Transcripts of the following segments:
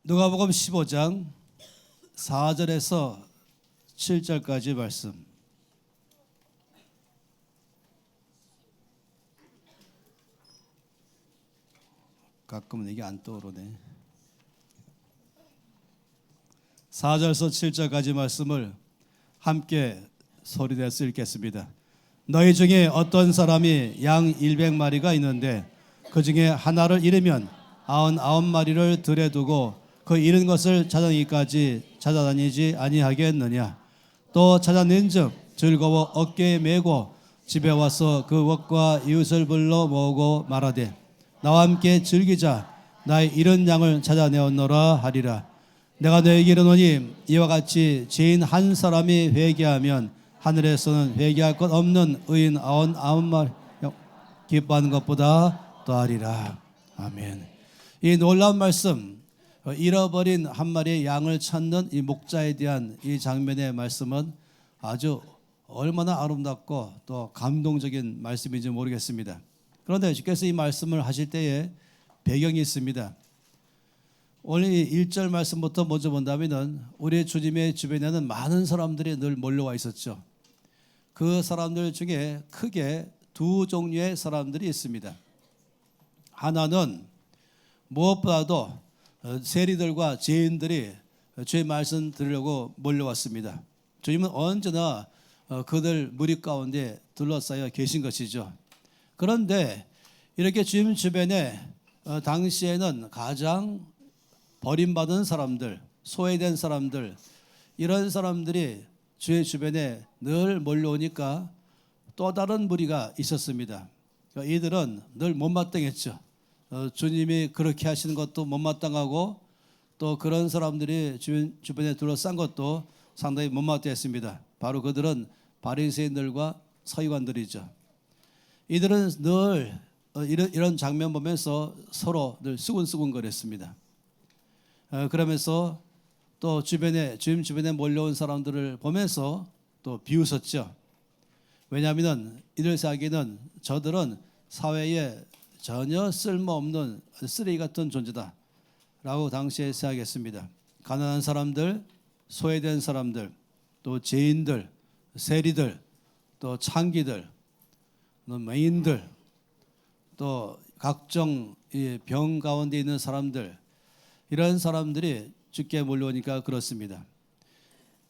누가복음 15장 4절에서 7절까지 말씀. 가끔은 이게 안 떠오르네. 4절에서 7절까지 말씀을 함께 소리내서 읽겠습니다. 너희 중에 어떤 사람이 양 100마리가 있는데 그 중에 하나를 잃으면 99마리를 들에 두고 그 잃은 것을 찾아내기까지 찾아다니지 아니하겠느냐. 또 찾아낸즉 즐거워 어깨에 메고 집에 와서 그 웍과 이웃을 불러 모으고 말하되 나와 함께 즐기자. 나의 잃은 양을 찾아내었노라 하리라. 내가 너에게 이르노니 이와 같이 죄인 한 사람이 회개하면 하늘에서는 회개할 것 없는 의인 99마리 기뻐하는 것보다 더하리라. 아멘. 이 놀라운 말씀, 잃어버린 한 마리의 양을 찾는 이 목자에 대한 이 장면의 말씀은 아주 얼마나 아름답고 또 감동적인 말씀인지 모르겠습니다. 그런데 주께서 이 말씀을 하실 때에 배경이 있습니다. 오늘 1절 말씀부터 먼저 본다면 우리 주님의 주변에는 많은 사람들이 늘 몰려와 있었죠. 그 사람들 중에 크게 두 종류의 사람들이 있습니다. 하나는 무엇보다도 세리들과 죄인들이 주의 말씀 들으려고 몰려왔습니다. 주님은 언제나 그들 무리 가운데 둘러싸여 계신 것이죠. 그런데 이렇게 주님 주변에 당시에는 가장 버림받은 사람들, 소외된 사람들, 이런 사람들이 주의 주변에 늘 몰려오니까 또 다른 무리가 있었습니다. 이들은 늘 못마땅했죠. 주님이 그렇게 하시는 것도 못마땅하고 또 그런 사람들이 주변에 둘러싼 것도 상당히 못마땅했습니다. 바로 그들은 바리새인들과 서기관들이죠. 이들은 늘 이런 장면 보면서 서로 늘 수군수군거렸습니다. 그러면서 또 주님 주변에 몰려온 사람들을 보면서 또 비웃었죠. 왜냐하면 이들 생각에는 저들은 사회에 전혀 쓸모없는 쓰레기 같은 존재다 라고 당시에 생각했습니다. 가난한 사람들, 소외된 사람들, 또 죄인들, 세리들, 또 창기들, 또 맹인들, 또 각종 병 가운데 있는 사람들, 이런 사람들이 주께 몰려오니까 그렇습니다.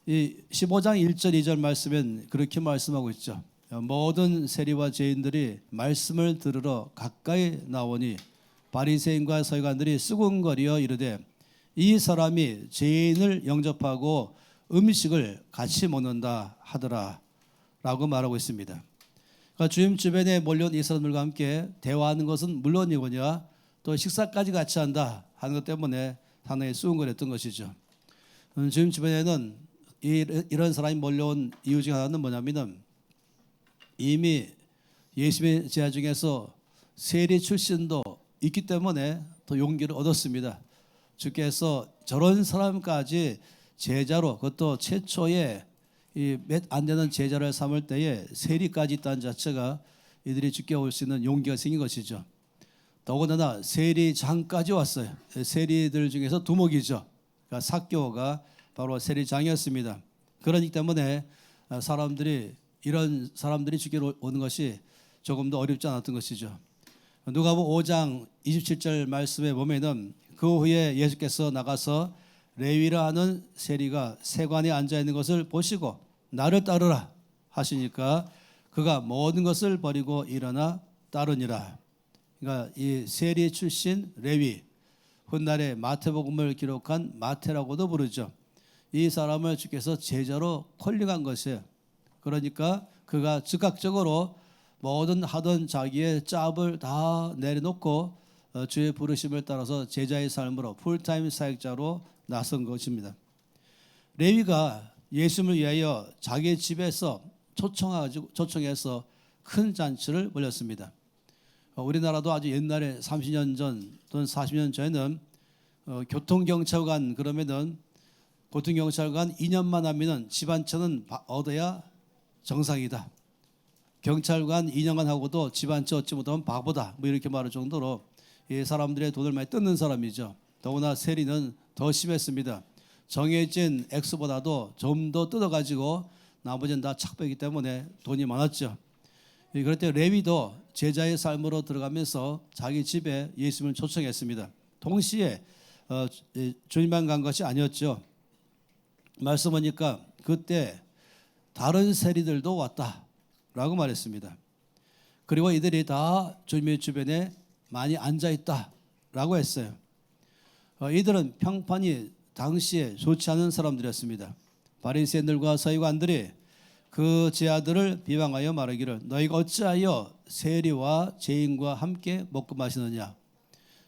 이 15장 1절 2절 말씀엔 그렇게 말씀하고 있죠. 모든 세리와 죄인들이 말씀을 들으러 가까이 나오니 바리새인과 서기관들이 수군거리어 이르되 이 사람이 죄인을 영접하고 음식을 같이 먹는다 하더라 라고 말하고 있습니다. 그러니까 주님 주변에 몰려온 이 사람들과 함께 대화하는 것은 물론이거냐 또 식사까지 같이 한다 하는 것 때문에 상당히 수군거렸던 것이죠. 주님 주변에는 이런 사람이 몰려온 이유 중 하나는 뭐냐면은 이미 예수님의 제자 중에서 세리 출신도 있기 때문에 더 용기를 얻었습니다. 주께서 저런 사람까지 제자로, 그것도 최초의 몇 안 되는 제자를 삼을 때에 세리까지 있다는 자체가 이들이 주께 올 수 있는 용기가 생긴 것이죠. 더군다나 세리장까지 왔어요. 세리들 중에서 두목이죠. 그러니까 삭개오가 바로 세리장이었습니다. 그러기 때문에 이런 사람들이 주께 오는 것이 조금 더 어렵지 않았던 것이죠. 누가복음 5장 27절 말씀에 보면은 그 후에 예수께서 나가서 레위라 하는 세리가 세관에 앉아 있는 것을 보시고 나를 따르라 하시니까 그가 모든 것을 버리고 일어나 따르니라. 그러니까 이 세리 출신 레위, 훗날에 마태복음을 기록한 마태라고도 부르죠. 이 사람을 주께서 제자로 콜링한 것이에요. 그러니까 그가 즉각적으로 모든 하던 자기의 짭을 다 내려놓고 주의 부르심을 따라서 제자의 삶으로 풀타임 사역자로 나선 것입니다. 레위가 예수님을 위하여 자기 집에서 초청해서 큰 잔치를 벌였습니다. 우리나라도 아주 옛날에 30년 전 또는 40년 전에는 교통경찰관 그러면은 교통경찰관 2년만 하면은 집 한 채는 얻어야 정상이다. 경찰관 2년간 하고도 집 한 채 얻지 못하면 바보다. 뭐 이렇게 말할 정도로 이 사람들의 돈을 많이 뜯는 사람이죠. 더구나 세리는 더 심했습니다. 정해진 액수보다도 좀 더 뜯어가지고 나머지는 다 착보이기 때문에 돈이 많았죠. 그럴 때 레위도 제자의 삶으로 들어가면서 자기 집에 예수님을 초청했습니다. 동시에 주님만 간 것이 아니었죠. 말씀 보니까 그때 다른 세리들도 왔다라고 말했습니다. 그리고 이들이 다 주님의 주변에 많이 앉아있다라고 했어요. 이들은 평판이 당시에 좋지 않은 사람들이었습니다. 바리새인들과 서기관들이 그 제자들을 비방하여 말하기를 너희가 어찌하여 세리와 죄인과 함께 먹고 마시느냐.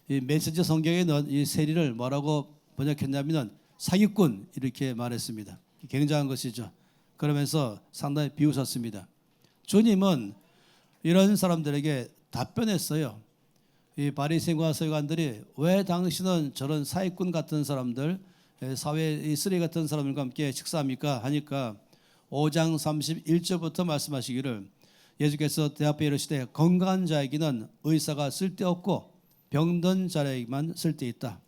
이 메시지 성경에는 이 세리를 뭐라고 번역했냐면 사기꾼 이렇게 말했습니다. 굉장한 것이죠. 그러면서 상당히 비웃었습니다. 주님은 이런 사람들에게 답변했어요. 이 바리새인과 서기관들이 왜 당신은 저런 사기꾼 같은 사람들, 사회의 쓰레기 같은 사람들과 함께 식사합니까? 하니까 5장 31절부터 말씀하시기를 예수께서 대답해 이르시되 건강한 자에게는 의사가 쓸데없고 병든 자에게만 쓸데있다.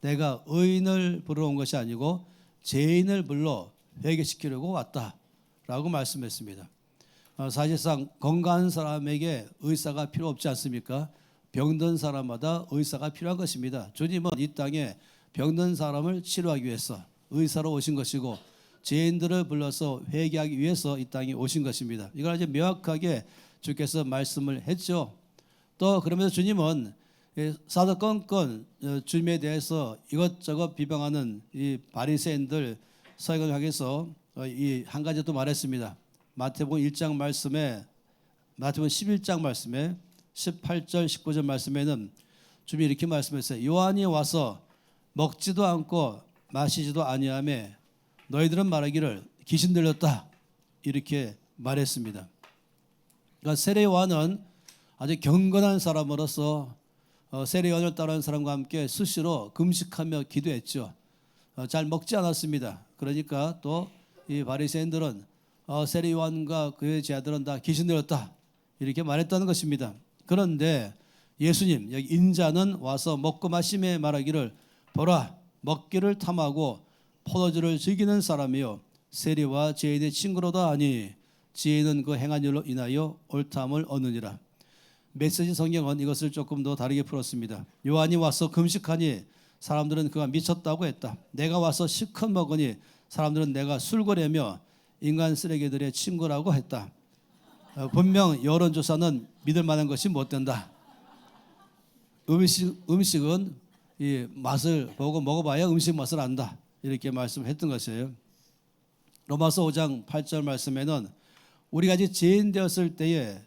내가 의인을 부르러 온 것이 아니고 죄인을 불러 회개시키려고 왔다라고 말씀했습니다. 사실상 건강한 사람에게 의사가 필요 없지 않습니까? 병든 사람마다 의사가 필요한 것입니다. 주님은 이 땅에 병든 사람을 치료하기 위해서 의사로 오신 것이고 죄인들을 불러서 회개하기 위해서 이 땅에 오신 것입니다. 이걸 아주 명확하게 주께서 말씀을 했죠. 또 그러면서 주님은 사사건건 주님에 대해서 이것저것 비방하는 이 바리새인들 서기관을 향해서 이 한 가지 또 말했습니다. 마태복음 1장 말씀에 마태복음 11장 말씀에 18절 19절 말씀에는 주님이 이렇게 말씀했어요. 요한이 와서 먹지도 않고 마시지도 아니하며 너희들은 말하기를 귀신 들렸다 이렇게 말했습니다. 그러니까 세례 요한은 아주 경건한 사람으로서 세례 요한을 따르는 사람과 함께 수시로 금식하며 기도했죠. 잘 먹지 않았습니다. 그러니까 또 이 바리새인들은 세례 요한과 그의 제자들은 다 귀신 들렸다 이렇게 말했다는 것입니다. 그런데 예수님 여기 인자는 와서 먹고 마심에 말하기를 보라 먹기를 탐하고 포도주를 즐기는 사람이요 세리와 죄인의 친구로다 하니 지혜는 그 행한 일로 인하여 옳다함을 얻느니라. 메시지 성경은 이것을 조금 더 다르게 풀었습니다. 요한이 와서 금식하니 사람들은 그가 미쳤다고 했다. 내가 와서 실컷 먹으니 사람들은 내가 술거래며 인간 쓰레기들의 친구라고 했다. 분명 여론조사는 믿을 만한 것이 못 된다. 음식은 이 맛을 보고 먹어봐야 음식 맛을 안다. 이렇게 말씀했던 것이에요. 로마서 5장 8절 말씀에는 우리가 아직 죄인 되었을 때에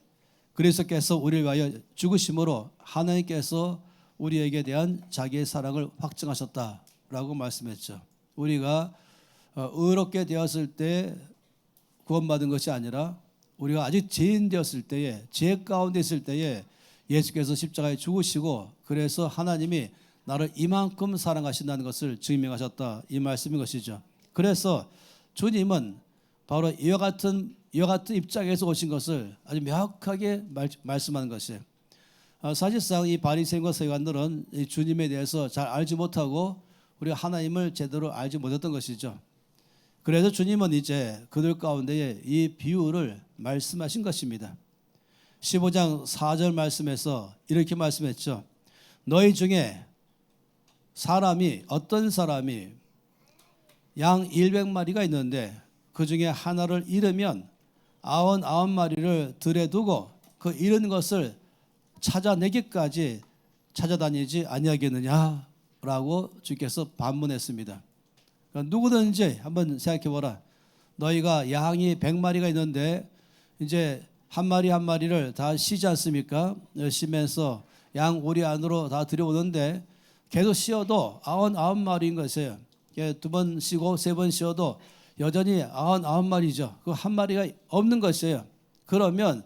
그리스도께서 우리를 위하여 죽으심으로 하나님께서 우리에게 대한 자기의 사랑을 확증하셨다라고 말씀했죠. 우리가 의롭게 되었을 때 구원받은 것이 아니라 우리가 아직 죄인 되었을 때에 죄 가운데 있을 때에 예수께서 십자가에 죽으시고 그래서 하나님이 나를 이만큼 사랑하신다는 것을 증명하셨다 이 말씀인 것이죠. 그래서 주님은 바로 이와 같은 입장에서 오신 것을 아주 명확하게 말씀하는 것이에요. 사실상 이 바리새인과 서기관들은 이 주님에 대해서 잘 알지 못하고 우리가 하나님을 제대로 알지 못했던 것이죠. 그래서 주님은 이제 그들 가운데에 이 비유를 말씀하신 것입니다. 15장 4절 말씀에서 이렇게 말씀했죠. 너희 중에 어떤 사람이 양 100마리가 있는데 그 중에 하나를 잃으면 99마리를 들에 두고 그 잃은 것을 찾아내기까지 찾아다니지 아니하겠느냐라고 주께서 반문했습니다. 그러니까 누구든지 한번 생각해보라. 너희가 양이 100마리가 있는데 이제 한 마리 한 마리를 다 쉬지 않습니까? 쉬면서 양 우리 안으로 다 들여오는데 계속 쉬어도 99마리인 것이에요. 두 번 쉬고 세 번 쉬어도 여전히 99마리죠. 그 한 마리가 없는 것이에요. 그러면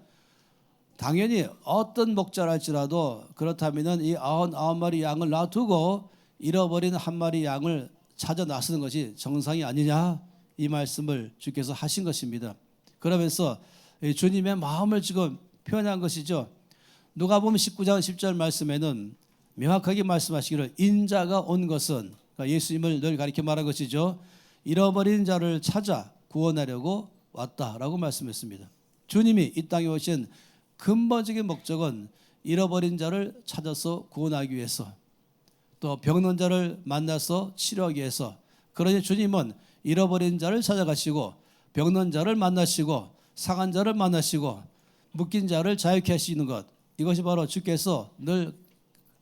당연히 어떤 목자랄지라도 그렇다면 이 99마리 양을 놔두고 잃어버린 한 마리 양을 찾아 나서는 것이 정상이 아니냐 이 말씀을 주께서 하신 것입니다. 그러면서 주님의 마음을 지금 표현한 것이죠. 누가복음 19장 10절 말씀에는 명확하게 말씀하시기를 인자가 온 것은 예수님을 늘 가리켜 말한 것이죠. 잃어버린 자를 찾아 구원하려고 왔다라고 말씀했습니다. 주님이 이 땅에 오신 근본적인 목적은 잃어버린 자를 찾아서 구원하기 위해서, 또 병든 자를 만나서 치료하기 위해서. 그러니 주님은 잃어버린 자를 찾아가시고 병든 자를 만나시고 상한 자를 만나시고 묶인 자를 자유케 하시는 것, 이것이 바로 주께서 늘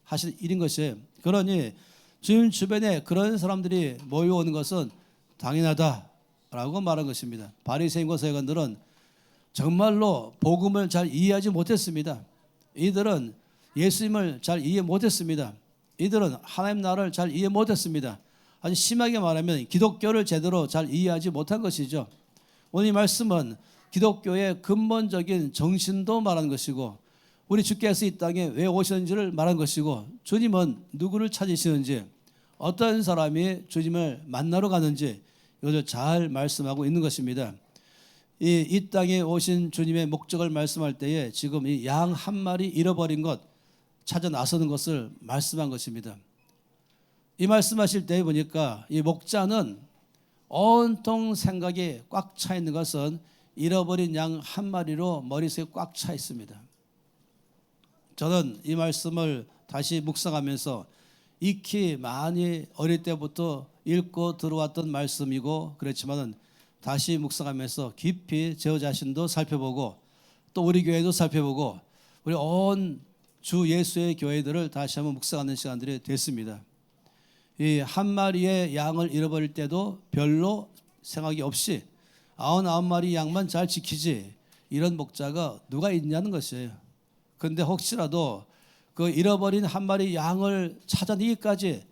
하실 일인 것이에요. 그러니 주님 주변에 그런 사람들이 모여오는 것은 당연하다라고 말한 것입니다. 바리새인과 서기관들은 정말로 복음을 잘 이해하지 못했습니다. 이들은 예수님을 잘 이해 못했습니다. 이들은 하나님 나라를 잘 이해 못했습니다. 아주 심하게 말하면 기독교를 제대로 잘 이해하지 못한 것이죠. 오늘 이 말씀은 기독교의 근본적인 정신도 말하는 것이고, 우리 주께서 이 땅에 왜 오셨는지를 말한 것이고, 주님은 누구를 찾으시는지, 어떤 사람이 주님을 만나러 가는지 이것을 잘 말씀하고 있는 것입니다. 이 땅에 오신 주님의 목적을 말씀할 때에 지금 이 양 한 마리 잃어버린 것 찾아 나서는 것을 말씀한 것입니다. 이 말씀하실 때 보니까 이 목자는 온통 생각이 꽉 차 있는 것은 잃어버린 양 한 마리로 머릿속에 꽉 차 있습니다. 저는 이 말씀을 다시 묵상하면서 익히 많이 어릴 때부터 읽고 들어왔던 말씀이고, 그렇지만은 다시 묵상하면서 깊이 저 자신도 살펴보고 또 우리 교회도 살펴보고 우리 온 주 예수의 교회들을 다시 한번 묵상하는 시간들이 됐습니다. 이 한 마리의 양을 잃어버릴 때도 별로 생각이 없이 99마리 양만 잘 지키지 이런 목자가 누가 있냐는 것이에요. 그런데 혹시라도 그 잃어버린 한 마리 양을 찾아내기까지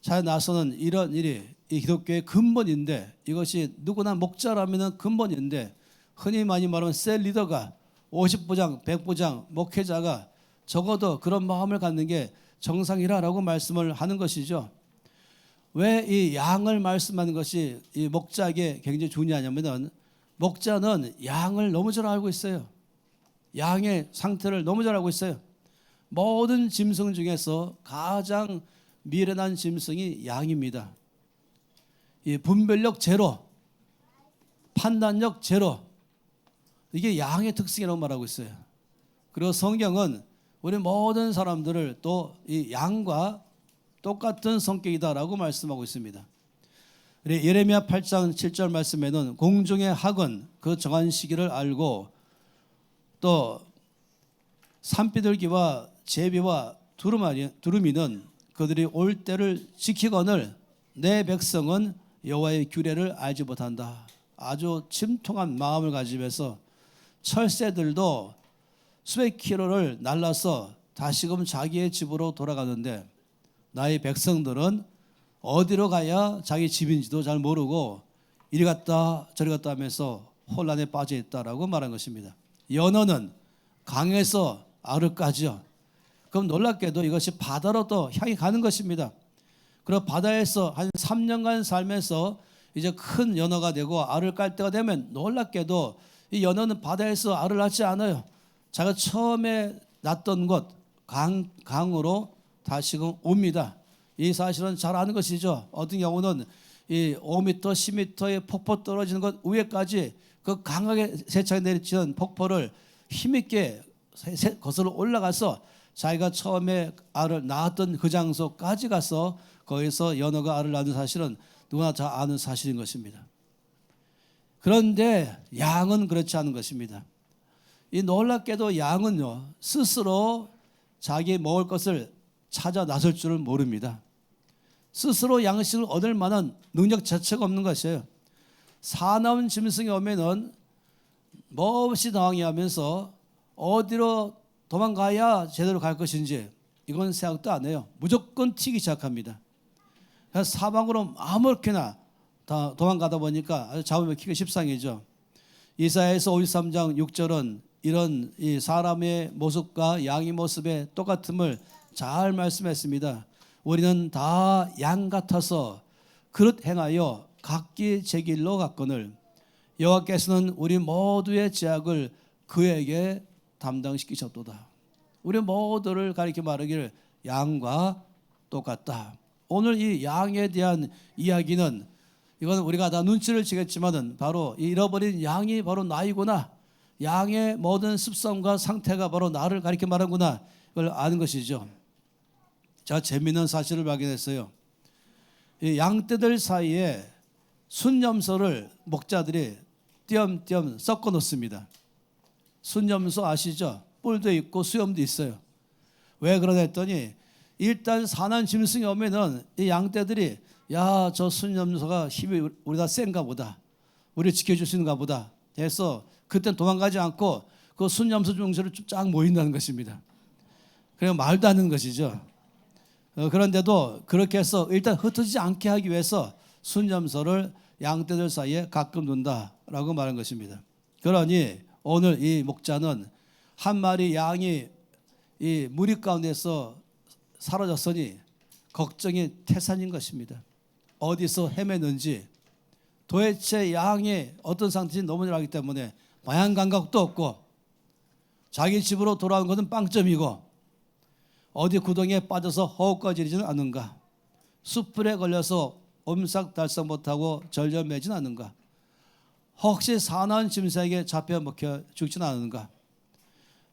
찾아 나서는 이런 일이 이 기독교의 근본인데, 이것이 누구나 목자라면 근본인데, 흔히 많이 말하는 셀 리더가 50부장, 100부장, 목회자가 적어도 그런 마음을 갖는 게 정상이라고 말씀을 하는 것이죠. 왜 이 양을 말씀하는 것이 이 목자에게 굉장히 중요하냐면은, 목자는 양을 너무 잘 알고 있어요. 양의 상태를 너무 잘 알고 있어요. 모든 짐승 중에서 가장 미련한 짐승이 양입니다. 이 분별력 제로, 판단력 제로, 이게 양의 특징이라고 말하고 있어요. 그리고 성경은 우리 모든 사람들을 또 이 양과 똑같은 성격이다라고 말씀하고 있습니다. 예레미야 8장 7절 말씀에는 공중의 학은 그 정한 시기를 알고 또 산비둘기와 제비와 두루미는 그들이 올 때를 지키거늘 내 백성은 여호와의 규례를 알지 못한다. 아주 침통한 마음을 가지면서 철새들도 수백 킬로를 날라서 다시금 자기의 집으로 돌아가는데, 나의 백성들은 어디로 가야 자기 집인지도 잘 모르고 이리 갔다 저리 갔다 하면서 혼란에 빠져 있다라고 말한 것입니다. 연어는 강에서 알을 까죠. 그럼 놀랍게도 이것이 바다로 또 향해 가는 것입니다. 그리고 바다에서 한 3년간 살면서 이제 큰 연어가 되고 알을 깔 때가 되면 놀랍게도 이 연어는 바다에서 알을 낳지 않아요. 자기가 처음에 낳던 곳 강으로 다시금 옵니다. 이 사실은 잘 아는 것이죠. 어떤 경우는 이 5m, 10m의 폭포 떨어지는 것 위에까지 그 강하게 세차게 내리치는 폭포를 힘있게 거슬러 올라가서 자기가 처음에 알을 낳았던 그 장소까지 가서 거기서 연어가 알을 낳는 사실은 누구나 다 아는 사실인 것입니다. 그런데 양은 그렇지 않은 것입니다. 이 놀랍게도 양은요, 스스로 자기 먹을 것을 찾아 나설 줄을 모릅니다. 스스로 양식을 얻을 만한 능력 자체가 없는 것이에요. 사나운 짐승이 오면은 몹시 당황해하면서 어디로 도망가야 제대로 갈 것인지 이건 생각도 안 해요. 무조건 튀기 시작합니다. 그래서 사방으로 아무렇게나 다 도망가다 보니까 아주 잡아먹히기 십상이죠. 이사야에서 53장 6절은 이런 이 사람의 모습과 양의 모습의 똑같음을 잘 말씀했습니다. 우리는 다 양 같아서 그릇 행하여 각기 제 길로 갔거늘 여호와께서는 우리 모두의 죄악을 그에게 담당시키셨도다. 우리 모두를 가리켜 말하기를 양과 똑같다. 오늘 이 양에 대한 이야기는 이건 우리가 다 눈치를 채겠지만은 바로 잃어버린 양이 바로 나이구나. 양의 모든 습성과 상태가 바로 나를 가리켜 말하구나. 이걸 아는 것이죠. 제가 재미있는 사실을 발견했어요. 이 양떼들 사이에 순염소를 목자들이 띄엄띄엄 섞어 놓습니다. 순염소 아시죠? 뿔도 있고 수염도 있어요. 왜 그러냐 했더니 일단 산한 짐승이 오면은 이 양떼들이 야, 저 순염소가 힘이 우리가 센가 보다, 우리 지켜줄 수 있는가 보다 해서 그땐 도망가지 않고 그 순염소 중수를 쫙 모인다는 것입니다. 그냥 말도 안 되는 것이죠. 그런데도 그렇게 해서 일단 흩어지지 않게 하기 위해서 순염소를 양떼들 사이에 가끔 둔다라고 말한 것입니다. 그러니 오늘 이 목자는 한 마리 양이 이 무리 가운데서 사라졌으니 걱정이 태산인 것입니다. 어디서 헤매는지, 도대체 양이 어떤 상태인지 너무 잘 알기 때문에 방향 감각도 없고 자기 집으로 돌아온 것은 빵점이고 어디 구덩이에 빠져서 허우까지리지는 않는가, 숯불에 걸려서 옴삭달싹 못하고 절절매진 않는가, 혹시 사나운 짐승에게 잡혀 먹혀 죽지는 않은가.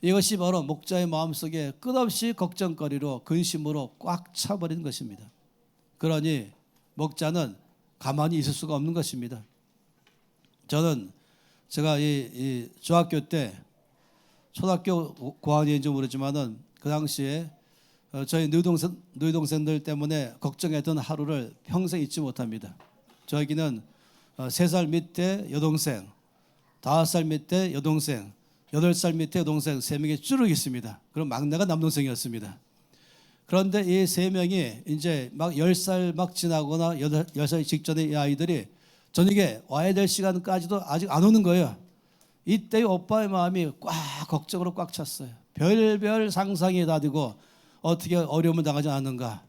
이것이 바로 목자의 마음속에 끝없이 걱정거리로 근심으로 꽉 차버린 것입니다. 그러니 목자는 가만히 있을 수가 없는 것입니다. 저는 제가 이 중학교 때 초등학교 고학년인지 모르지만은 그 당시에 저희 누이동생들 때문에 걱정했던 하루를 평생 잊지 못합니다. 저에게는 3살 밑에 여동생, 5살 밑에 여동생, 8살 밑에 여동생 3명이 쭈르 있습니다. 그럼 막내가 남동생이었습니다. 그런데 이 3명이 이제 막 10살 막 지나거나 10살 직전의 이 아이들이 저녁에 와야 될 시간까지도 아직 안 오는 거예요. 이때 오빠의 마음이 꽉 걱정으로 꽉 찼어요. 별별 상상이 다 되고 어떻게 어려움을 당하지 않는가.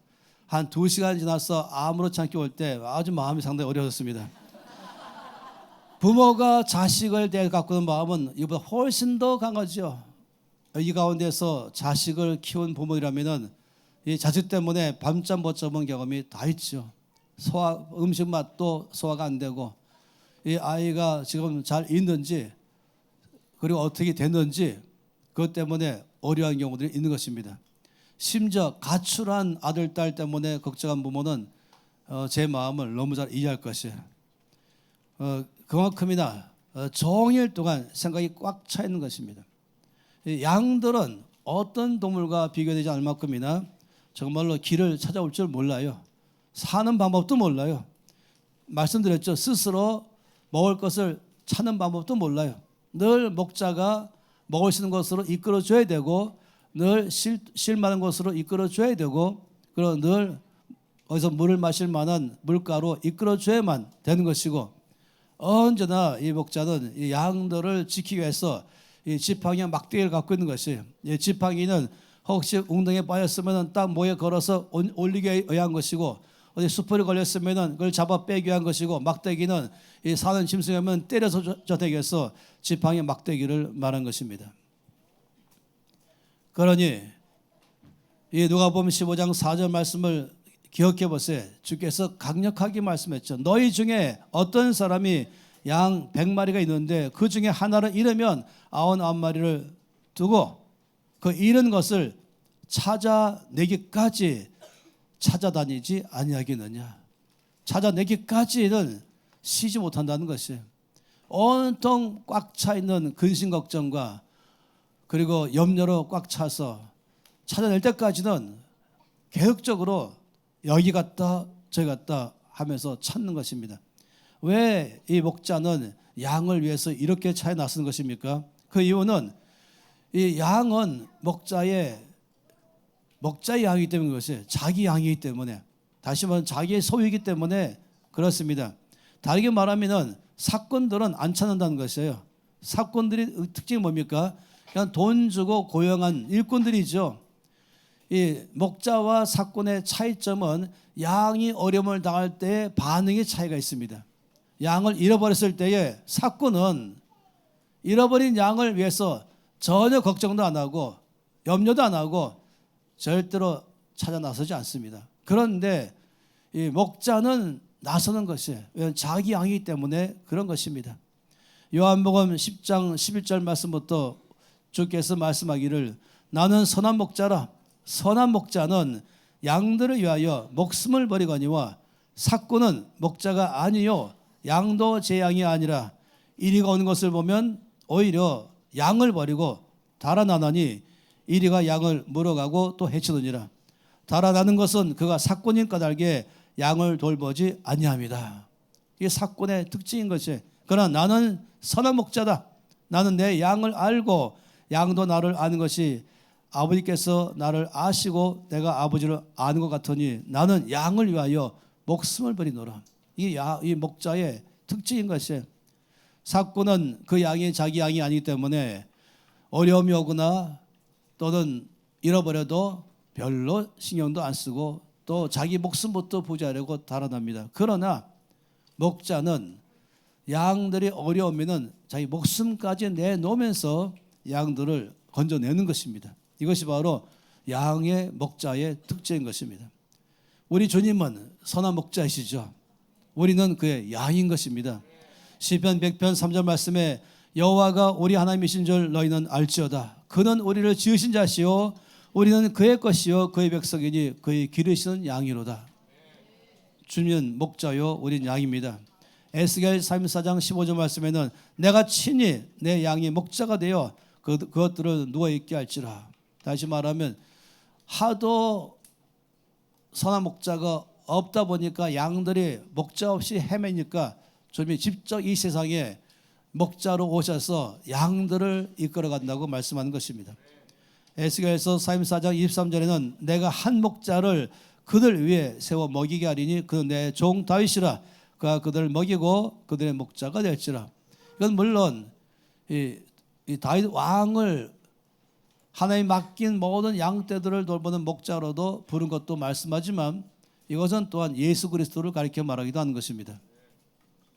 한 2시간 지나서 아무렇지 않게 올 때 아주 마음이 상당히 어려웠습니다. 부모가 자식을 대해 갖고 있는 마음은 이보다 훨씬 더 강하죠. 이 가운데서 자식을 키운 부모이라면은 이 자식 때문에 밤잠 못 자본 경험이 다 있죠. 음식 맛도 소화가 안 되고 이 아이가 지금 잘 있는지 그리고 어떻게 됐는지 그것 때문에 어려운 경우들이 있는 것입니다. 심지어 가출한 아들, 딸 때문에 걱정한 부모는 제 마음을 너무 잘 이해할 것이에요. 그만큼이나 종일 동안 생각이 꽉 차 있는 것입니다. 양들은 어떤 동물과 비교되지 않을 만큼이나 정말로 길을 찾아올 줄 몰라요. 사는 방법도 몰라요. 말씀드렸죠. 스스로 먹을 것을 찾는 방법도 몰라요. 늘 목자가 먹을 수 있는 것으로 이끌어줘야 되고 늘 쉴 만한 곳으로 이끌어줘야 되고 그리고 늘 어디서 물을 마실 만한 물가로 이끌어줘야만 되는 것이고 언제나 이 목자는 이 양들을 지키기 위해서 이 지팡이와 막대기를 갖고 있는 것이에요. 이 지팡이는 혹시 웅덩이에 빠졌으면 딱 모에 걸어서 올리기 위한 것이고 어디 수풀에 걸렸으면 그걸 잡아 빼기 위한 것이고 막대기는 이 사는 짐승이면 때려서 저되게 해서 지팡이 막대기를 말한 것입니다. 그러니 이 누가복음 15장 4절 말씀을 기억해 보세요. 주께서 강력하게 말씀했죠. 너희 중에 어떤 사람이 양 100마리가 있는데 그 중에 하나를 잃으면 99마리를 두고 그 잃은 것을 찾아내기까지 찾아다니지 아니하겠느냐. 찾아내기까지는 쉬지 못한다는 것이에요. 온통 꽉 차 있는 근심 걱정과 그리고 염려로 꽉 차서 찾아낼 때까지는 계획적으로 여기 갔다 저기 갔다 하면서 찾는 것입니다. 왜 이 목자는 양을 위해서 이렇게 차에 나서는 것입니까? 그 이유는 이 양은 목자의 양이기 때문인 것이에요. 자기 양이기 때문에, 다시 말하면 자기의 소유이기 때문에 그렇습니다. 다르게 말하면 사건들은 안 찾는다는 것이에요. 사건들의 특징이 뭡니까? 그냥 돈 주고 고용한 일꾼들이죠. 이 목자와 사건의 차이점은 양이 어려움을 당할 때 반응의 차이가 있습니다. 양을 잃어버렸을 때에 사건은 잃어버린 양을 위해서 전혀 걱정도 안 하고 염려도 안 하고 절대로 찾아 나서지 않습니다. 그런데 이 목자는 나서는 것이에요. 왜냐하면 자기 양이기 때문에 그런 것입니다. 요한복음 10장 11절 말씀부터 주께서 말씀하기를 나는 선한 목자라. 선한 목자는 양들을 위하여 목숨을 버리거니와 삭구는 목자가 아니요 양도 제 양이 아니라 이리가 오는 것을 보면 오히려 양을 버리고 달아나더니 이리가 양을 물어가고 또 해치느니라. 달아나는 것은 그가 삭군인 까닭에 양을 돌보지 아니함이다. 이게 삭군의 특징인 것이에요. 그러나 나는 선한 목자다. 나는 내 양을 알고 양도 나를 아는 것이 아버지께서 나를 아시고 내가 아버지를 아는 것 같으니 나는 양을 위하여 목숨을 버리노라. 이 목자의 특징인 것이에요. 삭군은 그 양이 자기 양이 아니기 때문에 어려움이 오거나 또는 잃어버려도 별로 신경도 안 쓰고 또 자기 목숨부터 부자려고 달아납니다. 그러나 목자는 양들이 어려우면은 자기 목숨까지 내놓으면서 양들을 건져내는 것입니다. 이것이 바로 양의 목자의 특징인 것입니다. 우리 주님은 선한 목자이시죠. 우리는 그의 양인 것입니다. 시편 100편 3절 말씀에 여호와가 우리 하나님이신 줄 너희는 알지어다. 그는 우리를 지으신 자시요 우리는 그의 것이요 그의 백성이니 그의 기르시는 양이로다. 주님은 목자요 우리는 양입니다. 에스겔 34장 15절 말씀에는 내가 친히 내 양의 목자가 되어 그것들을 누워있게 할지라. 다시 말하면 하도 선한 목자가 없다 보니까 양들이 목자 없이 헤매니까 주님이 직접 이 세상에 목자로 오셔서 양들을 이끌어 간다고 말씀하는 것입니다. 에스겔서 34장 23절에는 내가 한 목자를 그들 위에 세워 먹이게 하리니 그는 내 종 다윗이라. 그가 그들을 먹이고 그들의 목자가 될지라. 이건 물론 이 다윗 왕을 하나님 맡긴 모든 양떼들을 돌보는 목자로도 부른 것도 말씀하지만 이것은 또한 예수 그리스도를 가리켜 말하기도 하는 것입니다.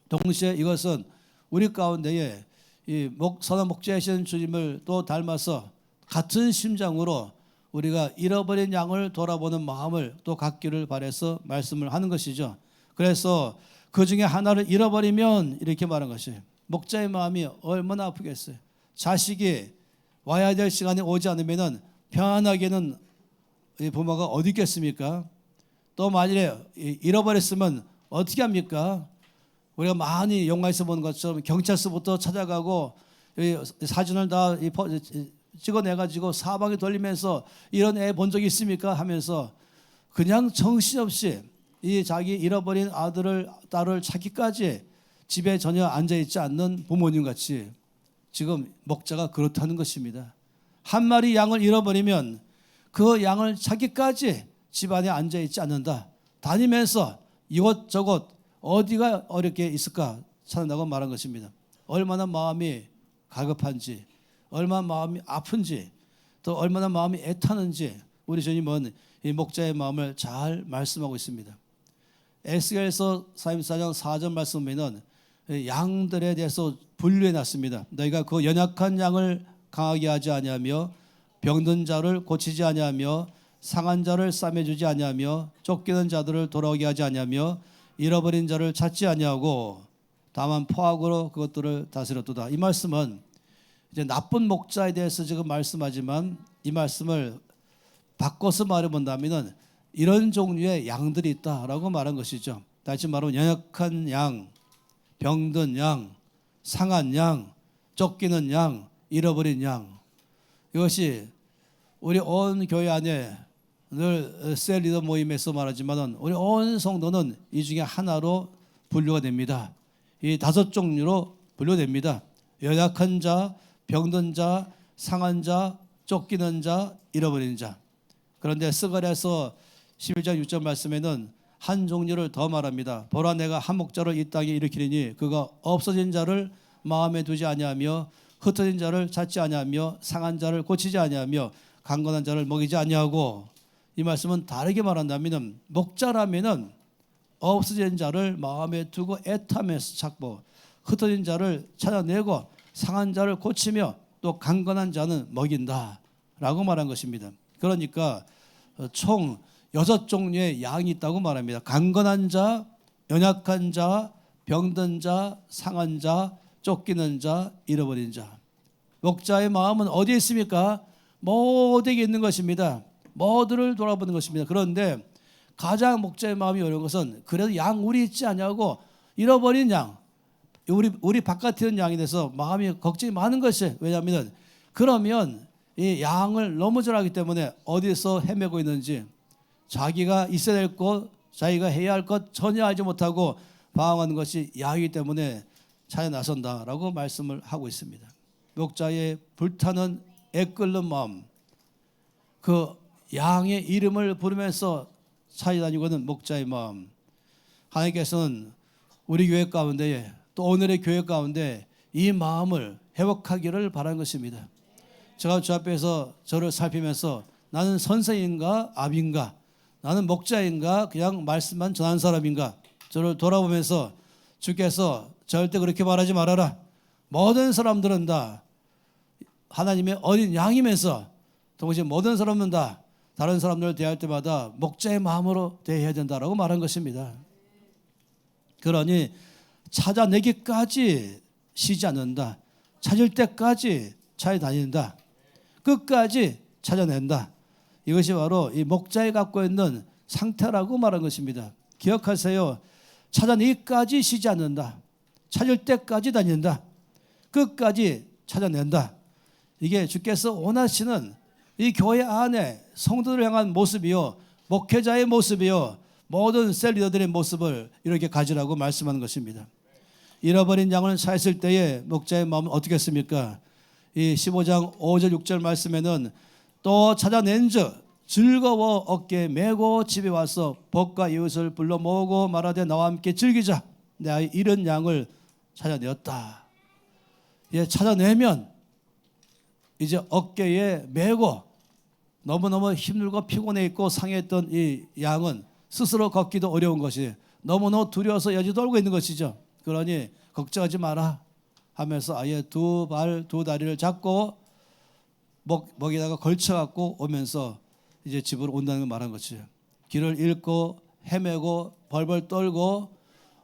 동시에 이것은 우리 가운데에 이 선한 목자이신 주님을 또 닮아서 같은 심정으로 우리가 잃어버린 양을 돌아보는 마음을 또 갖기를 바라서 말씀을 하는 것이죠. 그래서 그 중에 하나를 잃어버리면 이렇게 말한 것이에요. 목자의 마음이 얼마나 아프겠어요. 자식이 와야 될 시간에 오지 않으면 편안하게는 부모가 어디 있겠습니까? 또 만일에 잃어버렸으면 어떻게 합니까? 우리가 많이 영화에서 본 것처럼 경찰서부터 찾아가고 사진을 다 찍어내가지고 사방에 돌리면서 이런 애 본 적이 있습니까? 하면서 그냥 정신없이 이 자기 잃어버린 아들을 딸을 찾기까지 집에 전혀 앉아있지 않는 부모님같이 지금 목자가 그렇다는 것입니다. 한 마리 양을 잃어버리면 그 양을 찾기까지 집안에 앉아있지 않는다. 다니면서 이곳저곳 어디가 어렵게 있을까 찾는다고 말한 것입니다. 얼마나 마음이 가급한지, 얼마나 마음이 아픈지, 또 얼마나 마음이 애타는지 우리 주님은 이 목자의 마음을 잘 말씀하고 있습니다. 에스겔서 34장 4절 말씀에는 양들에 대해서 분류해 놨습니다. 너희가 그 연약한 양을 강하게 하지 아니하며 병든 자를 고치지 아니하며 상한 자를 싸매주지 아니하며 쫓기는 자들을 돌아오게 하지 아니하며 잃어버린 자를 찾지 아니하고 다만 포악으로 그것들을 다스렸도다. 이 말씀은 이제 나쁜 목자에 대해서 지금 말씀하지만 이 말씀을 바꿔서 말해본다면 이런 종류의 양들이 있다라고 말한 것이죠. 다시 말하면 연약한 양, 병든 양, 상한 양, 쫓기는 양, 잃어버린 양. 이것이 우리 온 교회 안에 늘 셀리더 모임에서 말하지만 우리 온 성도는 이 중에 하나로 분류가 됩니다. 이 5종류로 분류됩니다. 연약한 자, 병든 자, 상한 자, 쫓기는 자, 잃어버린 자. 그런데 스가랴서 11장 6절 말씀에는 한 종류를 더 말합니다. 보라 내가 한 목자를 이 땅에 일으키리니 그가 없어진 자를 마음에 두지 아니하며 흩어진 자를 찾지 아니하며 상한 자를 고치지 아니하며 강건한 자를 먹이지 아니하고. 이 말씀은 다르게 말한다면 목자라면은 없어진 자를 마음에 두고 애타면서 찾고 흩어진 자를 찾아내고 상한 자를 고치며 또 강건한 자는 먹인다라고 말한 것입니다. 그러니까 총 6종류의 양이 있다고 말합니다. 강건한 자, 연약한 자, 병든 자, 상한 자, 쫓기는 자, 잃어버린 자. 목자의 마음은 어디에 있습니까? 모두에게 있는 것입니다. 모두를 돌아보는 것입니다. 그런데 가장 목자의 마음이 어려운 것은 그래도 양 우리 있지 않냐고 잃어버린 양, 우리 바깥에 있는 양에 대해서 마음이 걱정이 많은 것이, 왜냐하면 그러면 이 양을 너무 잘 알기 때문에 어디서 헤매고 있는지, 자기가 있어야 될 것, 자기가 해야 할 것 전혀 알지 못하고 방황하는 것이 양이기 때문에 차에 나선다라고 말씀을 하고 있습니다. 목자의 불타는 애끓는 마음, 그 양의 이름을 부르면서 찾아다니고 있는 목자의 마음, 하나님께서는 우리 교회 가운데, 또 오늘의 교회 가운데 이 마음을 회복하기를 바라는 것입니다. 제가 주 앞에서 저를 살피면서 나는 선생인가 아비인가, 나는 목자인가 그냥 말씀만 전하는 사람인가, 저를 돌아보면서 주께서 절대 그렇게 말하지 말아라, 모든 사람들은 다 하나님의 어린 양이면서 동시에 모든 사람은 다 다른 사람들을 대할 때마다 목자의 마음으로 대해야 된다라고 말한 것입니다. 그러니 찾아내기까지 쉬지 않는다, 찾을 때까지 찾아다닌다, 끝까지 찾아낸다. 이것이 바로 이 목자에 갖고 있는 상태라고 말한 것입니다. 기억하세요. 찾아내기까지 쉬지 않는다, 찾을 때까지 다닌다, 끝까지 찾아낸다. 이게 주께서 원하시는 이 교회 안에 성도들을 향한 모습이요, 목회자의 모습이요, 모든 셀 리더들의 모습을 이렇게 가지라고 말씀하는 것입니다. 잃어버린 양을 찾았을 때에 목자의 마음은 어떻겠습니까? 이 15장 5절 6절 말씀에는 또 찾아낸 즉 즐거워 어깨에 메고 집에 와서 벗과 이웃을 불러 모으고 말하되 나와 함께 즐기자, 내가 잃은 양을 찾아내었다. 예, 찾아내면 이제 어깨에 메고 너무너무 힘들고 피곤해 있고 상했던 이 양은 스스로 걷기도 어려운 것이 너무너무 두려워서 여지 돌고 있는 것이죠. 그러니 걱정하지 마라 하면서 아예 두 발 두 다리를 잡고 목에다가 걸쳐갖고 오면서 이제 집으로 온다는 걸 말한 것이죠. 길을 잃고 헤매고 벌벌 떨고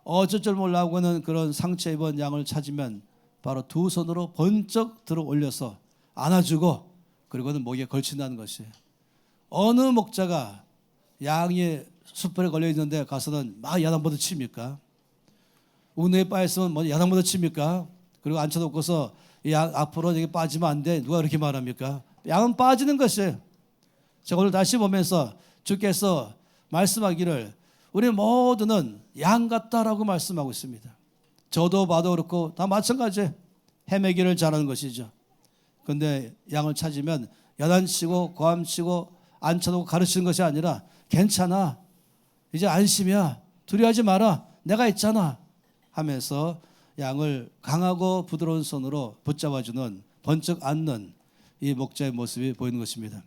어쩔 줄 몰라고 하는 그런 상처 입은 양을 찾으면 바로 두 손으로 번쩍 들어 올려서 안아주고 그리고는 목에 걸친다는 것이에요. 어느 목자가 양이 숯불에 걸려 있는데 가서는 막 야단부터 칩니까? 운에 빠졌으면 뭐 야단부터 칩니까? 그리고 앉혀놓고서 양 앞으로 여기 빠지면 안 돼, 누가 그렇게 말합니까? 양은 빠지는 것이에요. 제가 오늘 다시 보면서 주께서 말씀하기를 우리 모두는 양 같다라고 말씀하고 있습니다. 저도 봐도 그렇고 다 마찬가지예요. 헤매기를 잘하는 것이죠. 그런데 양을 찾으면 야단치고 고함치고 앉혀놓고 가르치는 것이 아니라 괜찮아, 이제 안심이야, 두려워하지 마라, 내가 있잖아 하면서 양을 강하고 부드러운 손으로 붙잡아주는, 번쩍 안는 이 목자의 모습이 보이는 것입니다.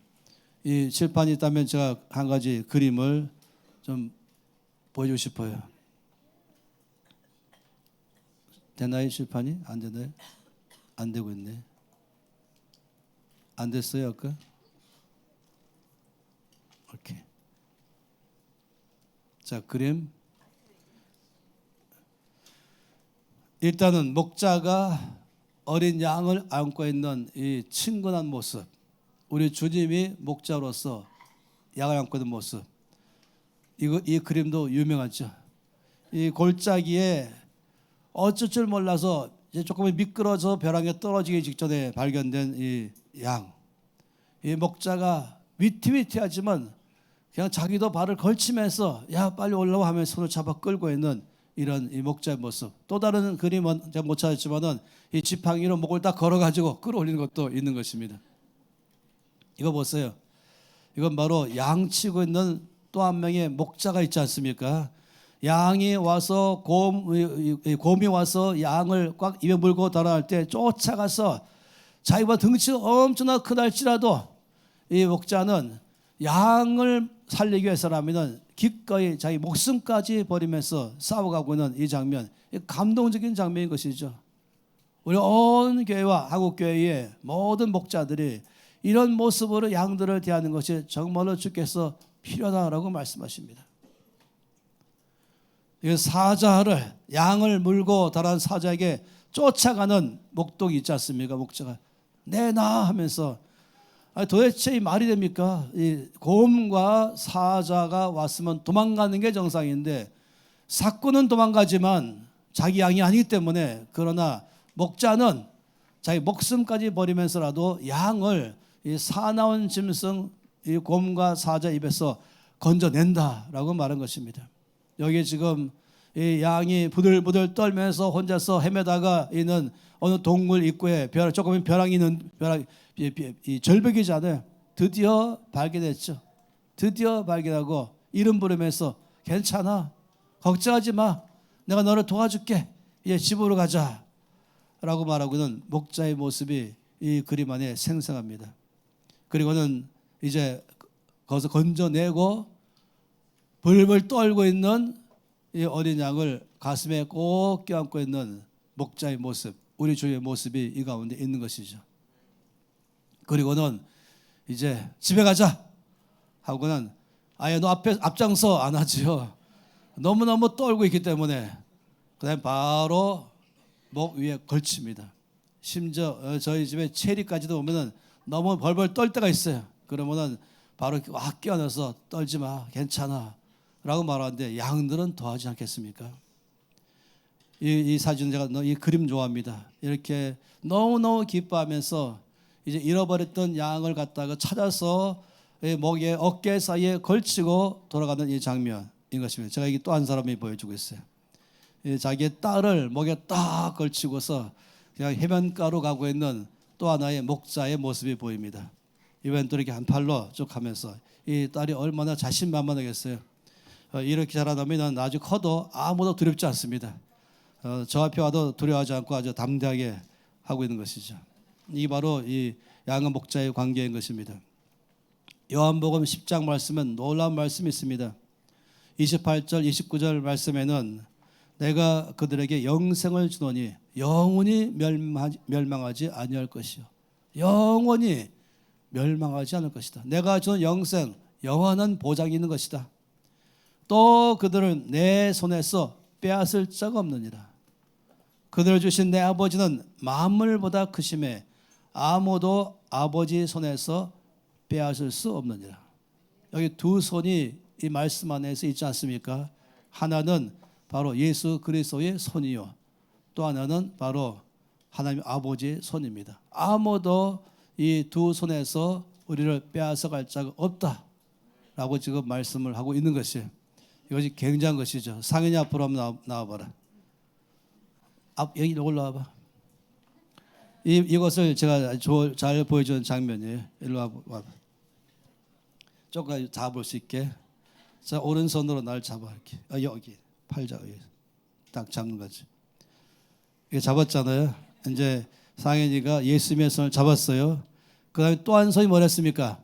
이 칠판이 있다면 제가 한 가지 그림을 좀 보여주고 싶어요. 되나요? 칠판이? 안 되나요? 안 되고 있네. 안 됐어요 아까? 오케이. 자, 그림. 일단은 목자가 어린 양을 안고 있는 이 친근한 모습, 우리 주님이 목자로서 양을 안고 있는 모습, 이 그림도 유명하죠. 이 골짜기에 어쩔 줄 몰라서 이제 조금 미끄러져 벼랑에 떨어지기 직전에 발견된 이 양, 이 목자가 위태위태하지만 그냥 자기도 발을 걸치면서 야 빨리 올라와 하면서 손을 잡아 끌고 있는 이런 이 목자의 모습. 또 다른 그림은 제가 못 찾았지만은 이 지팡이로 목을 딱 걸어가지고 끌어올리는 것도 있는 것입니다. 이거 보세요. 이건 바로 양 치고 있는 또 한 명의 목자가 있지 않습니까? 양이 와서 곰이 와서 양을 꽉 입에 물고 달아날 때 쫓아가서 자기보다 덩치가 엄청나 크다 할지라도 이 목자는 양을 살리기 위해서라면 기꺼이 자기 목숨까지 버리면서 싸워가고 있는 이 장면, 감동적인 장면인 것이죠. 우리 온 교회와 한국교회의 모든 목자들이 이런 모습으로 양들을 대하는 것이 정말로 주께서 필요하다라고 말씀하십니다. 이 사자를, 양을 물고 달한 사자에게 쫓아가는 목동이 있지 않습니까? 목자가 내놔 하면서, 도대체 이 말이 됩니까? 이 곰과 사자가 왔으면 도망가는 게 정상인데 사꾼은 도망가지만 자기 양이 아니기 때문에, 그러나 목자는 자기 목숨까지 버리면서라도 양을 이 사나운 짐승 이 곰과 사자 입에서 건져낸다라고 말한 것입니다. 여기 지금 이 양이 부들부들 떨면서 혼자서 헤매다가 있는 어느 동굴 입구에 조금 벼랑이 있는 이 절벽이잖아요. 드디어 발견했죠. 드디어 발견하고 이름 부르면서 괜찮아, 걱정하지 마, 내가 너를 도와줄게, 이제 집으로 가자 라고 말하고는 목자의 모습이 이 그림 안에 생생합니다. 그리고는 이제 거기서 건져내고 벌벌 떨고 있는 이 어린 양을 가슴에 꼭 껴안고 있는 목자의 모습, 우리 주의 모습이 이 가운데 있는 것이죠. 그리고는 이제 집에 가자 하고는 아예 너 앞에 앞장서 안 하지요. 너무너무 떨고 있기 때문에 그다음에 바로 목 위에 걸칩니다. 심지어 저희 집에 체리까지도 오면은 너무 벌벌 떨 때가 있어요. 그러면은 바로 확 껴안아서 떨지 마, 괜찮아 라고 말하는데 양들은 더하지 않겠습니까? 이 사진 제가 이 그림 좋아합니다. 이렇게 너무너무 기뻐하면서 이제 잃어버렸던 양을 갖다가 찾아서 목에 어깨 사이에 걸치고 돌아가는 이 장면인 것입니다. 제가 이게 또 한 사람이 보여주고 있어요. 자기의 딸을 목에 딱 걸치고서 그냥 해변가로 가고 있는 또 하나의 목자의 모습이 보입니다. 이번엔 또 이렇게 한 팔로 쭉 하면서 이 딸이 얼마나 자신만만하겠어요. 이렇게 자라나면 아주 커도 아무도 두렵지 않습니다. 저 앞에 와도 두려워하지 않고 아주 담대하게 하고 있는 것이죠. 이 바로 이 양과 목자의 관계인 것입니다. 요한복음 10장 말씀은 놀라운 말씀이 있습니다. 28절 29절 말씀에는 내가 그들에게 영생을 주노니 영원히 멸망하지 아니할 것이요, 영원히 멸망하지 않을 것이다. 내가 주는 영생, 영원한 보장이 있는 것이다. 또 그들은 내 손에서 빼앗을 자가 없느니라. 그들을 주신 내 아버지는 만물보다 크심에 아무도 아버지 손에서 빼앗을 수 없느니라. 여기 두 손이 이 말씀 안에서 있지 않습니까? 하나는 바로 예수 그리스도의 손이요, 또 하나는 바로 하나님 아버지의 손입니다. 아무도 이 두 손에서 우리를 빼앗아 갈 자가 없다라고 지금 말씀을 하고 있는 것이에요. 이것이 굉장한 것이죠. 상현이 앞으로 한번 나와봐라. 여기 올라와봐. 이것을 제가 잘 보여주는 장면이에요. 일로 와봐. 조금 잡을 수 있게. 자, 오른손으로 날 잡아 이렇게. 여기 팔 잡아. 딱 잡는 거지. 이게 잡았잖아요. 이제 상현이가 예수님의 손을 잡았어요. 그 다음에 또 한 손이 뭐랬습니까?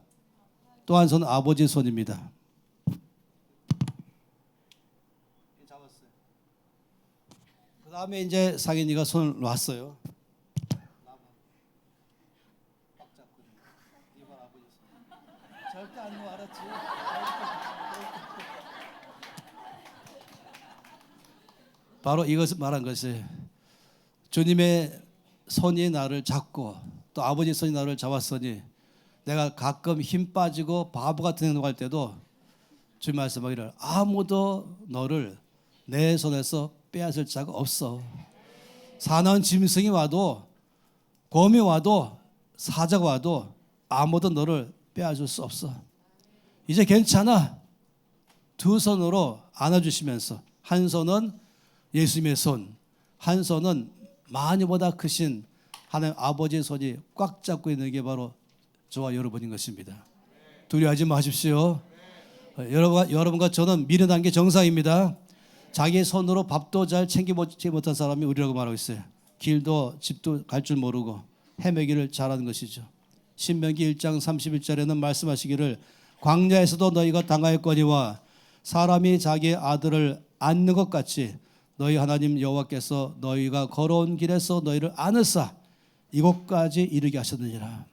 또 한 손은 아버지 손입니다. 잡았어요. 그 다음에 이제 상현이가 손을 놨어요. 절대 안 놔, 알았지? 바로 이것을 말한 것이, 주님의 손이 나를 잡고 또 아버지 손이 나를 잡았으니 내가 가끔 힘 빠지고 바보 같은 행동할 때도 주님 말씀하기를 아무도 너를 내 손에서 빼앗을 자가 없어. 사나운 짐승이 와도 곰이 와도 사자가 와도 아무도 너를 빼앗을 수 없어. 이제 괜찮아. 두 손으로 안아주시면서 한 손은 예수님의 손, 한 손은 만유보다 크신 하나님 아버지의 손이 꽉 잡고 있는 게 바로 저와 여러분인 것입니다. 두려워하지 마십시오. 여러분과 저는 미련한 게 정상입니다. 자기 손으로 밥도 잘 챙기지 못한 사람이 우리라고 말하고 있어요. 길도 집도 갈 줄 모르고 헤매기를 잘하는 것이죠. 신명기 1장 31절에는 말씀하시기를 광야에서도 너희가 당하였거니와 사람이 자기의 아들을 안는 것 같이 너희 하나님 여호와께서 너희가 걸어온 길에서 너희를 안으사 이곳까지 이르게 하셨느니라.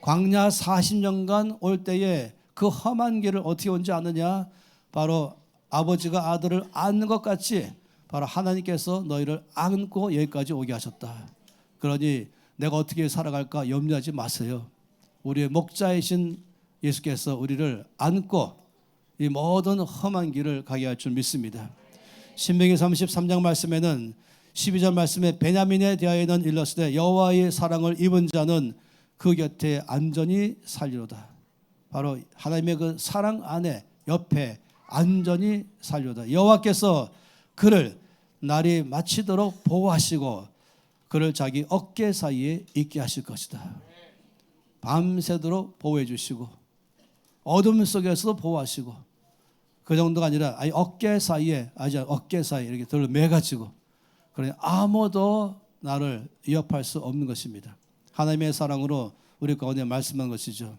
광야 40년간 올 때에 그 험한 길을 어떻게 온지 아느냐? 바로 아버지가 아들을 안는 것 같이 바로 하나님께서 너희를 안고 여기까지 오게 하셨다. 그러니 내가 어떻게 살아갈까 염려하지 마세요. 우리의 목자이신 예수께서 우리를 안고 이 모든 험한 길을 가게 할 줄 믿습니다. 신명기 33장 말씀에는 12절 말씀에 베냐민에 대하여는 일렀으되 여호와의 사랑을 입은 자는 그 곁에 안전히 살리로다. 바로 하나님의 그 사랑 안에 옆에 안전히 살리로다. 여호와께서 그를 날이 마치도록 보호하시고 그를 자기 어깨 사이에 있게 하실 것이다. 밤새도록 보호해 주시고 어둠 속에서도 보호하시고 그 정도가 아니라 아예 어깨 사이에 어깨 사이에 이렇게 들어 매가지고 그러니 아무도 나를 위협할 수 없는 것입니다. 하나님의 사랑으로 우리 가운데 말씀한 것이죠.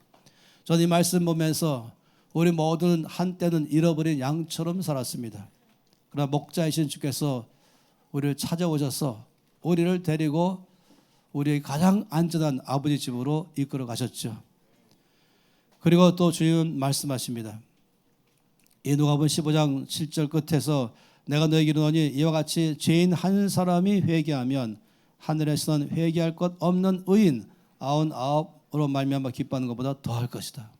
저는 이 말씀 보면서 우리 모두는 한때는 잃어버린 양처럼 살았습니다. 그러나 목자이신 주께서 우리를 찾아오셔서 우리를 데리고 우리의 가장 안전한 아버지 집으로 이끌어 가셨죠. 그리고 또 주님 말씀하십니다. 이 누가복음 15장 7절 끝에서 내가 너에게 이르노니 이와 같이 죄인 한 사람이 회개하면 하늘에서는 회개할 것 없는 의인 99으로 말미암아 기뻐하는 것보다 더할 것이다.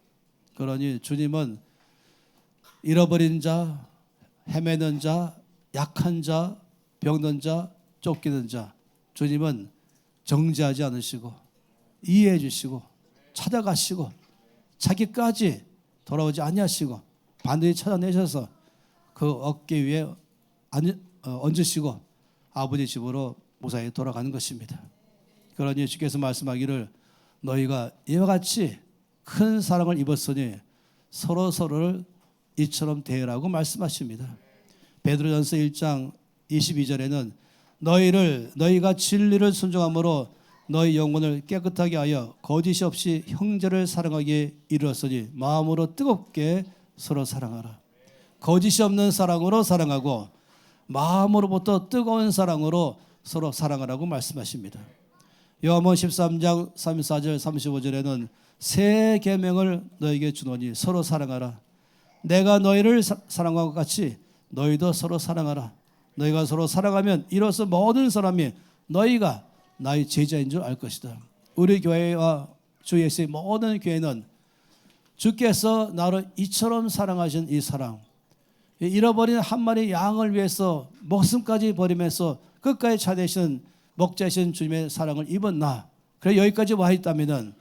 그러니 주님은 잃어버린 자, 헤매는 자, 약한 자, 병든 자, 쫓기는 자 주님은 정죄하지 않으시고 이해해 주시고 찾아가시고 자기까지 돌아오지 아니하시고 반드시 찾아내셔서 그 어깨 위에 얹으시고 아버지 집으로 무사히 돌아가는 것입니다. 그러니 주께서 말씀하기를 너희가 이와 같이 큰 사랑을 입었으니 서로를 이처럼 대하라고 말씀하십니다. 베드로전서 1장 22절에는 너희가 진리를 순종함으로 너희 영혼을 깨끗하게 하여 거짓이 없이 형제를 사랑하기에 이르렀으니 마음으로 뜨겁게 서로 사랑하라. 거짓이 없는 사랑으로 사랑하고 마음으로부터 뜨거운 사랑으로 서로 사랑하라고 말씀하십니다. 요한복음 13장 34절 35절에는 새 계명을 너에게 주노니 서로 사랑하라. 내가 너희를 사랑한 것 같이 너희도 서로 사랑하라. 너희가 서로 사랑하면 이로써 모든 사람이 너희가 나의 제자인 줄 알 것이다. 우리 교회와 주 예수의 모든 교회는 주께서 나를 이처럼 사랑하신 이 사랑, 잃어버린 한 마리 양을 위해서 목숨까지 버리면서 끝까지 찾으신 목자이신 주님의 사랑을 입은 나, 그래 여기까지 와 있다면은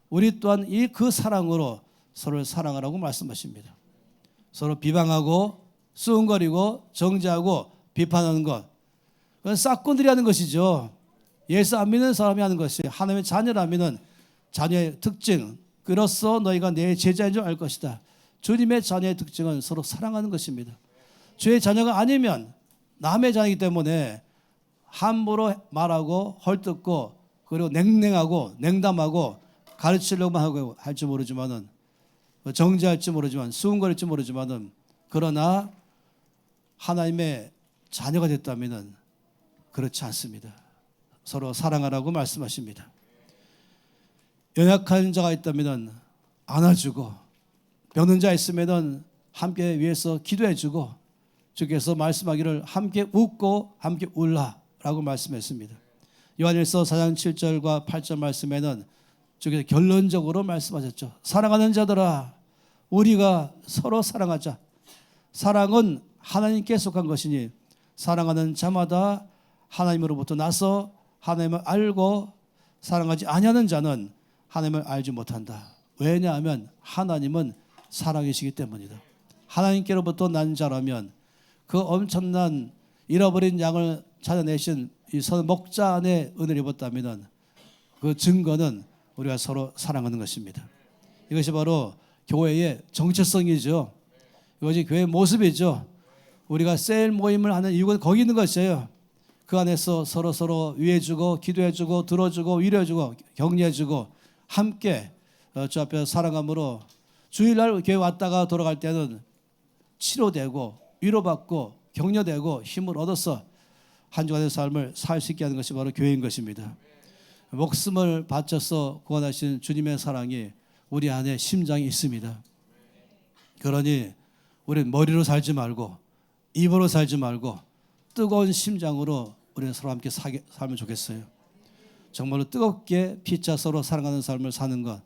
우리 또한 이 그 사랑으로 서로를 사랑하라고 말씀하십니다. 서로 비방하고 수군거리고 정죄하고 비판하는 것, 그건 싹꾼들이 하는 것이죠. 예수 안 믿는 사람이 하는 것이 하나님의 자녀라면은 자녀의 특징, 그로써 너희가 내 제자인 줄 알 것이다. 주님의 자녀의 특징은 서로 사랑하는 것입니다. 주의 자녀가 아니면 남의 자녀이기 때문에 함부로 말하고 헐뜯고 그리고 냉랭하고 냉담하고 가르치려고만 하고 할지 모르지만은 정죄할지 모르지만 수군거릴지 모르지만은 그러나 하나님의 자녀가 됐다면은 그렇지 않습니다. 서로 사랑하라고 말씀하십니다. 연약한 자가 있다면은 안아주고 병든 자 있으면은 함께 위해서 기도해주고 주께서 말씀하기를 함께 웃고 함께 울라라고 말씀했습니다. 요한일서 4장 7절과 8절 말씀에는 주께서 결론적으로 말씀하셨죠. 사랑하는 자들아 우리가 서로 사랑하자. 사랑은 하나님께 속한 것이니 사랑하는 자마다 하나님으로부터 나서 하나님을 알고 사랑하지 아니하는 자는 하나님을 알지 못한다. 왜냐하면 하나님은 사랑이시기 때문이다. 하나님께로부터 난 자라면 그 엄청난 잃어버린 양을 찾아내신 이 목자 안에 은혜를 입었다면 그 증거는 우리가 서로 사랑하는 것입니다. 이것이 바로 교회의 정체성이죠. 이것이 교회의 모습이죠. 우리가 셀 모임을 하는 이유가 거기 있는 것이에요. 그 안에서 서로 위해주고 기도해주고 들어주고 위로해주고 격려해주고 함께 주 앞에 사랑함으로 주일날 교회 왔다가 돌아갈 때는 치료되고 위로받고 격려되고 힘을 얻어서 한 주간의 삶을 살 수 있게 하는 것이 바로 교회인 것입니다. 목숨을 바쳐서 구원하신 주님의 사랑이 우리 안에 심장이 있습니다. 그러니 우리는 머리로 살지 말고 입으로 살지 말고 뜨거운 심장으로 우리는 서로 함께 살면 좋겠어요. 정말로 뜨겁게 피차 서로 사랑하는 삶을 사는 것,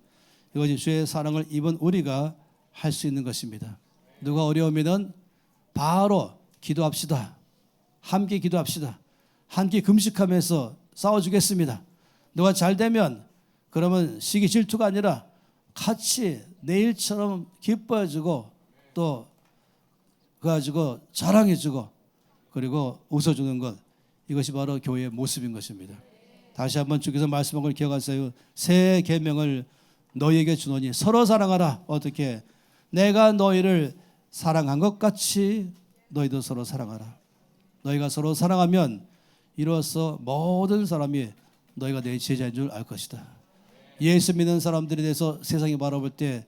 이것이 주의 사랑을 입은 우리가 할 수 있는 것입니다. 누가 어려우면 바로 기도합시다. 함께 기도합시다. 함께 금식하면서 싸워주겠습니다. 누가 잘 되면 그러면 시기 질투가 아니라 같이 내일처럼 기뻐해주고 또 그거 가지고 자랑해주고 그리고 웃어주는 것, 이것이 바로 교회의 모습인 것입니다. 다시 한번 주께서 말씀한 걸 기억하세요. 새 계명을 너희에게 주노니 서로 사랑하라. 어떻게? 내가 너희를 사랑한 것 같이 너희도 서로 사랑하라. 너희가 서로 사랑하면 이로써 모든 사람이 너희가 내 제자인 줄 알 것이다. 예수 믿는 사람들에 대해서 세상이 바라볼 때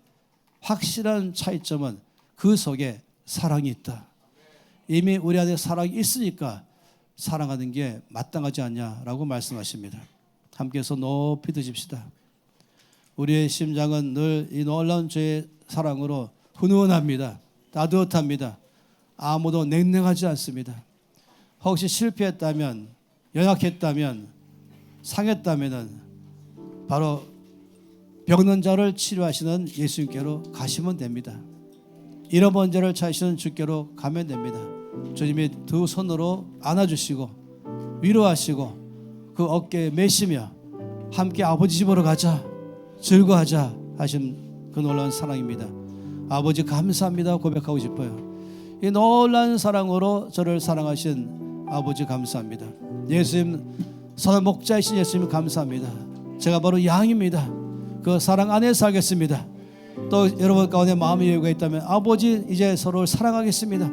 확실한 차이점은 그 속에 사랑이 있다. 이미 우리 안에 사랑이 있으니까 사랑하는 게 마땅하지 않냐라고 말씀하십니다. 함께해서 높이 드십시다. 우리의 심장은 늘 이 놀라운 주의 사랑으로 훈훈합니다. 따뜻합니다. 아무도 냉랭하지 않습니다. 혹시 실패했다면, 연약했다면, 상했다면 바로 병든 자를 치료하시는 예수님께로 가시면 됩니다. 잃어버린 자를 찾으시는 주께로 가면 됩니다. 주님이 두 손으로 안아주시고 위로하시고 그 어깨에 메시며 함께 아버지 집으로 가자, 즐거워하자 하신 그 놀라운 사랑입니다. 아버지 감사합니다 고백하고 싶어요. 이 놀라운 사랑으로 저를 사랑하신 아버지 감사합니다. 예수님, 선한 목자이신 예수님 감사합니다. 제가 바로 양입니다. 그 사랑 안에 살겠습니다. 또 여러분 가운데 마음의 여유가 있다면 아버지 이제 서로를 사랑하겠습니다.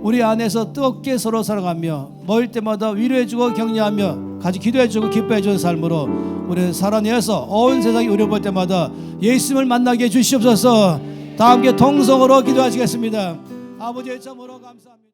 우리 안에서 뜨겁게 서로 사랑하며 모일 때마다 위로해주고 격려하며 같이 기도해주고 기뻐해주는 삶으로 우리 살아내서 온 세상이 우려볼 때마다 예수님을 만나게 해주시옵소서. 다 함께 통성으로 기도하시겠습니다. 아버지의 점으로 감사합니다.